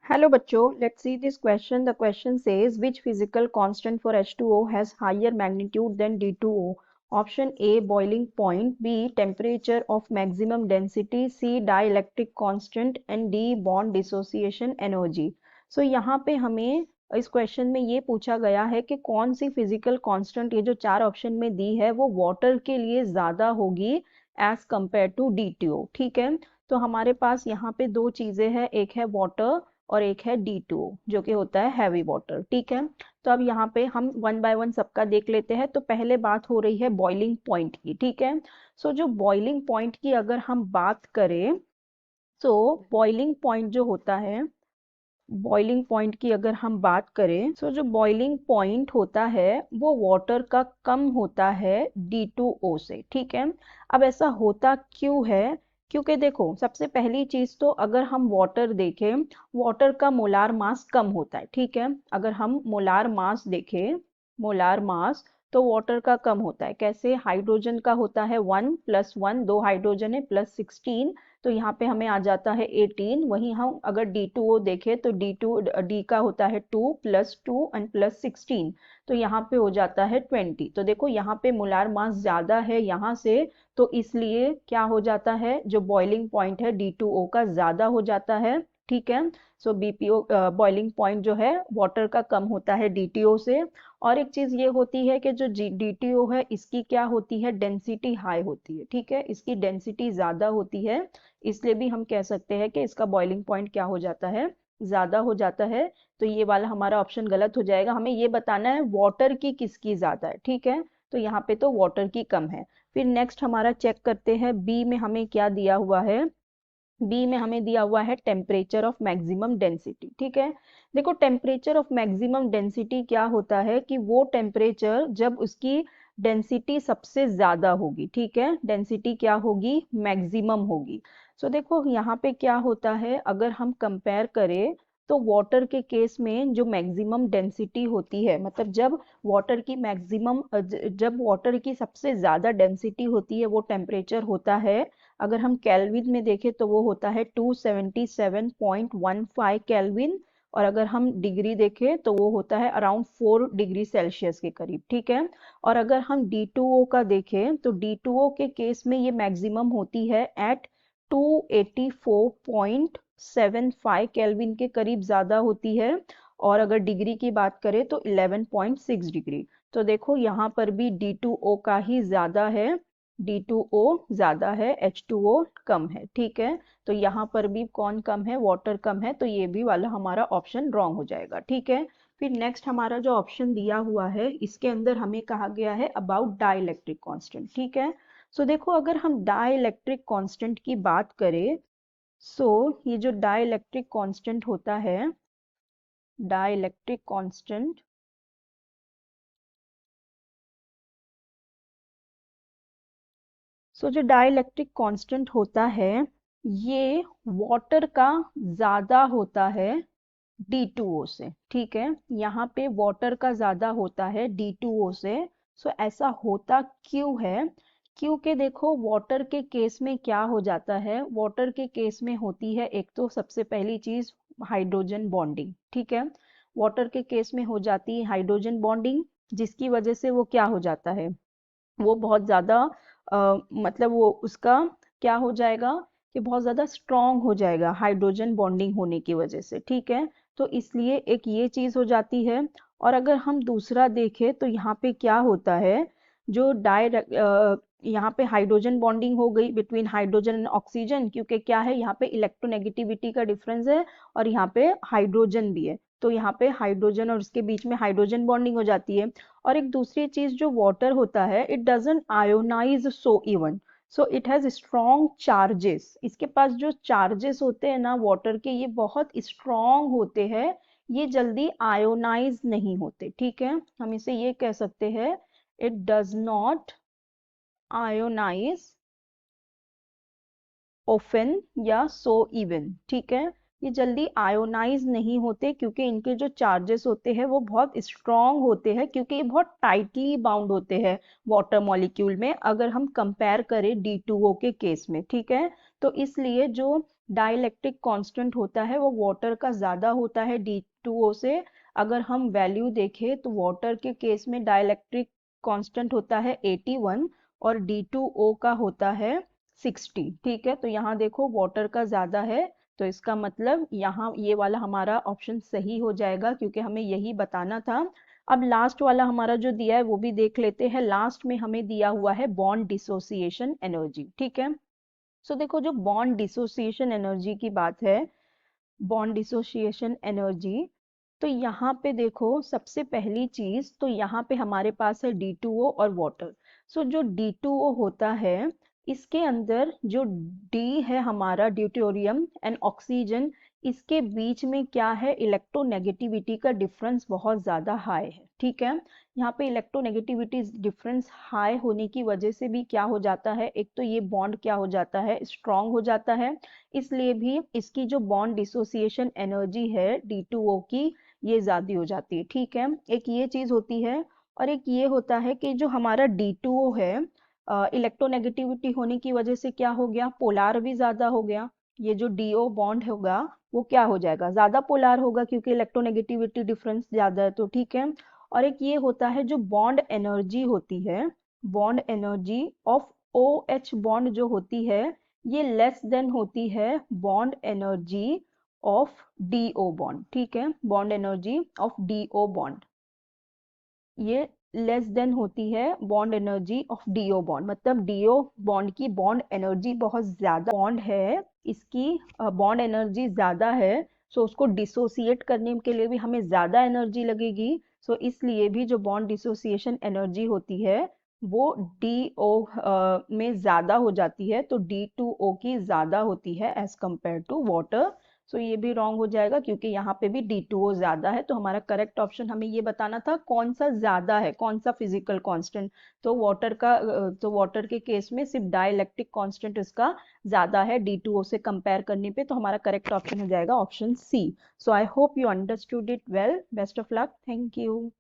Hello बच्चों, let's see this question. The question says which physical constant for H2O has higher magnitude than D2O? Option A boiling point, B temperature of maximum density, C dielectric constant and D bond dissociation energy. So यहाँ पे हमें इस question में ये पूछा गया है कि कौन सी फिजिकल कांस्टेंट ये जो चार ऑप्शन में दी है वो वाटर के लिए ज्यादा होगी एज कंपेयर टू D2O. ठीक है, तो हमारे पास यहाँ पे दो चीजें हैं, एक है वाटर और एक है D2O जो कि होता है हैवी वाटर। ठीक है, तो अब यहाँ पे हम वन बाय वन सबका देख लेते हैं। तो पहले बात हो रही है बॉइलिंग पॉइंट की। ठीक है, सो जो बॉइलिंग पॉइंट की अगर हम बात करें तो बॉइलिंग पॉइंट जो होता है, बॉइलिंग पॉइंट की अगर हम बात करें तो जो बॉइलिंग पॉइंट होता है वो वाटर का कम होता है D2O से। ठीक है, अब ऐसा होता क्यों है? क्योंकि देखो, सबसे पहली चीज तो अगर हम वाटर देखें, वाटर का मोलार मास कम होता है। ठीक है, अगर हम मोलार मास देखें, मोलार मास, तो वाटर का कम होता है। कैसे? हाइड्रोजन का होता है 1+1, दो हाइड्रोजन है, +16, तो यहाँ पे हमें आ जाता है 18। वहीं हम अगर D2O देखें तो डी का होता है 2+2 एंड +16, तो यहाँ पे हो जाता है 20। तो देखो यहाँ पे मोलार मास ज्यादा है यहाँ से, तो इसलिए क्या हो जाता है, जो बॉइलिंग पॉइंट है D2O का ज्यादा हो जाता है। ठीक है, सो बीपीओ बॉइलिंग पॉइंट जो है वाटर का कम होता है DTO से। और एक चीज ये होती है कि जो DTO है इसकी क्या होती है, डेंसिटी हाई होती है। ठीक है, इसकी डेंसिटी ज्यादा होती है, इसलिए भी हम कह सकते हैं कि इसका बॉइलिंग पॉइंट क्या हो जाता है, ज्यादा हो जाता है। तो ये वाला हमारा ऑप्शन गलत हो जाएगा। हमें ये बताना है वाटर की किसकी ज्यादा है। ठीक है, तो यहाँ पे तो वाटर की कम है। फिर नेक्स्ट हमारा चेक करते हैं बी में हमें क्या दिया हुआ है। बी में हमें दिया हुआ है टेम्परेचर ऑफ मैक्सिमम डेंसिटी। ठीक है, देखो टेम्परेचर ऑफ मैक्सिमम डेंसिटी क्या होता है कि वो टेम्परेचर जब उसकी डेंसिटी सबसे ज्यादा होगी। ठीक है, डेंसिटी क्या होगी, मैक्सिमम होगी। सो देखो यहाँ पे क्या होता है, अगर हम कंपेयर करें तो वाटर के केस में जो मैक्सिमम डेंसिटी होती है, मतलब जब वाटर की मैक्सिमम जब वाटर की सबसे ज्यादा डेंसिटी होती है वो टेम्परेचर होता है, अगर हम केल्विन में देखें तो वो होता है 277.15 केल्विन। और अगर हम डिग्री देखें तो वो होता है अराउंड 4 डिग्री सेल्सियस के करीब। ठीक है, और अगर हम D2O का देखें तो D2O के केस में ये मैक्सिमम होती है एट 284.75 केल्विन के करीब ज्यादा होती है। और अगर डिग्री की बात करें तो 11.6 डिग्री। तो देखो यहाँ पर भी D2O का ही ज्यादा है, D2O ज्यादा है, H2O कम है। ठीक है, तो यहाँ पर भी कौन कम है, वाटर कम है, तो ये भी वाला हमारा ऑप्शन रॉन्ग हो जाएगा। ठीक है, फिर नेक्स्ट हमारा जो ऑप्शन दिया हुआ है इसके अंदर हमें कहा गया है अबाउट डाइलेक्ट्रिक कांस्टेंट। ठीक है, सो देखो अगर हम डाइलेक्ट्रिक कांस्टेंट की बात करें, सो ये जो डाइलेक्ट्रिक कांस्टेंट होता है, डाइलेक्ट्रिक कांस्टेंट, सो जो डाइलेक्ट्रिक कांस्टेंट होता है ये वाटर का ज्यादा होता है D2O से। ठीक है, यहाँ पे वाटर का ज्यादा होता है D2O से। सो ऐसा होता क्यों है? क्योंकि देखो वाटर के केस में क्या हो जाता है, वाटर के केस में होती है एक तो सबसे पहली चीज हाइड्रोजन बॉन्डिंग। ठीक है, वाटर के केस में हो जाती है हाइड्रोजन बॉन्डिंग, जिसकी वजह से वो क्या हो जाता है, वो बहुत ज्यादा मतलब वो उसका क्या हो जाएगा कि बहुत ज्यादा स्ट्रांग हो जाएगा हाइड्रोजन बॉन्डिंग होने की वजह से। ठीक है, तो इसलिए एक ये चीज हो जाती है। और अगर हम दूसरा देखें तो यहाँ पे क्या होता है, जो यहाँ पे हाइड्रोजन बॉन्डिंग हो गई बिटवीन हाइड्रोजन एंड ऑक्सीजन, क्योंकि क्या है यहाँ पे इलेक्ट्रोनेगेटिविटी का डिफरेंस है और यहाँ पे हाइड्रोजन भी है, तो यहाँ पे हाइड्रोजन और उसके बीच में हाइड्रोजन बॉन्डिंग हो जाती है। और एक दूसरी चीज जो वाटर होता है, it doesn't ionize so even, so it has strong charges. इसके पास जो चार्जेस होते हैं ना वाटर के, ये बहुत स्ट्रॉन्ग होते हैं, ये जल्दी आयोनाइज नहीं होते। ठीक है, हम इसे ये कह सकते हैं, it does not ionize often या सो इवन। ठीक है, ये जल्दी आयोनाइज नहीं होते क्योंकि इनके जो चार्जेस होते हैं वो बहुत स्ट्रॉन्ग होते हैं, क्योंकि ये बहुत टाइटली बाउंड होते हैं वाटर मॉलिक्यूल में, अगर हम कंपेयर करें D2O के केस में। ठीक है, तो इसलिए जो डाइलेक्ट्रिक कांस्टेंट होता है वो वाटर का ज़्यादा होता है D2O से। अगर हम वैल्यू देखें तो वाटर के केस में डाइलेक्ट्रिक कांस्टेंट होता है 81 और D2O का होता है 60। ठीक है, तो यहाँ देखो वाटर का ज़्यादा है, तो इसका मतलब यहाँ ये वाला हमारा ऑप्शन सही हो जाएगा, क्योंकि हमें यही बताना था। अब लास्ट वाला हमारा जो दिया है वो भी देख लेते हैं। लास्ट में हमें दिया हुआ है बॉन्ड डिसोसिएशन एनर्जी। ठीक है, सो देखो जो बॉन्ड डिसोसिएशन एनर्जी की बात है, बॉन्ड डिसोसिएशन एनर्जी, तो यहाँ पे देखो सबसे पहली चीज तो यहाँ पे हमारे पास है D2O और वाटर। सो जो D2O होता है इसके अंदर जो D है हमारा ड्यूटेरियम एंड ऑक्सीजन, इसके बीच में क्या है, इलेक्ट्रोनेगेटिविटी का डिफरेंस बहुत ज़्यादा हाई है। ठीक है, यहाँ पे इलेक्ट्रोनेगेटिविटी डिफरेंस हाई होने की वजह से भी क्या हो जाता है, एक तो ये बॉन्ड क्या हो जाता है, स्ट्रॉन्ग हो जाता है, इसलिए भी इसकी जो बॉन्ड डिसोसिएशन एनर्जी है D2O की, ये ज़्यादा हो जाती है। ठीक है, एक ये चीज़ होती है, और एक ये होता है कि जो हमारा D2O है इलेक्ट्रोनेगेटिविटी होने की वजह से क्या हो गया, पोलार भी ज़्यादा हो गया। ये जो DO बॉन्ड होगा वो क्या हो जाएगा, ज़्यादा पोलार होगा, क्योंकि इलेक्ट्रोनेगेटिविटी डिफरेंस ज़्यादा है। तो ठीक है, और एक ये होता है जो बॉन्ड एनर्जी होती है, bond energy of OH bond जो होती है, ये लेस देन होती है bond energy of DO bond. ठीक है, bond energy of DO bond ये लेस देन होती है bond energy of DO bond, मतलब DO बॉन्ड की बॉन्ड एनर्जी बहुत ज़्यादा बॉन्ड है, इसकी बॉन्ड एनर्जी ज़्यादा है, सो उसको डिसोसिएट करने के लिए भी हमें ज़्यादा एनर्जी लगेगी। सो इसलिए भी जो बॉन्ड डिसोसिएशन एनर्जी होती है वो DO में ज़्यादा हो जाती है, तो D2O की ज़्यादा होती है एज कम्पेयर टू वाटर। सो ये भी रॉन्ग हो जाएगा, क्योंकि यहाँ पे भी D2O ज्यादा है। तो हमारा करेक्ट ऑप्शन हमें ये बताना था कौन सा ज्यादा है, कौन सा फिजिकल कांस्टेंट। तो वाटर का तो वाटर के केस में सिर्फ डाइलेक्ट्रिक कांस्टेंट इसका ज्यादा है D2O से कंपेयर करने पे, तो हमारा करेक्ट ऑप्शन हो जाएगा option C। So I hope you understood it well. Best of luck, thank you.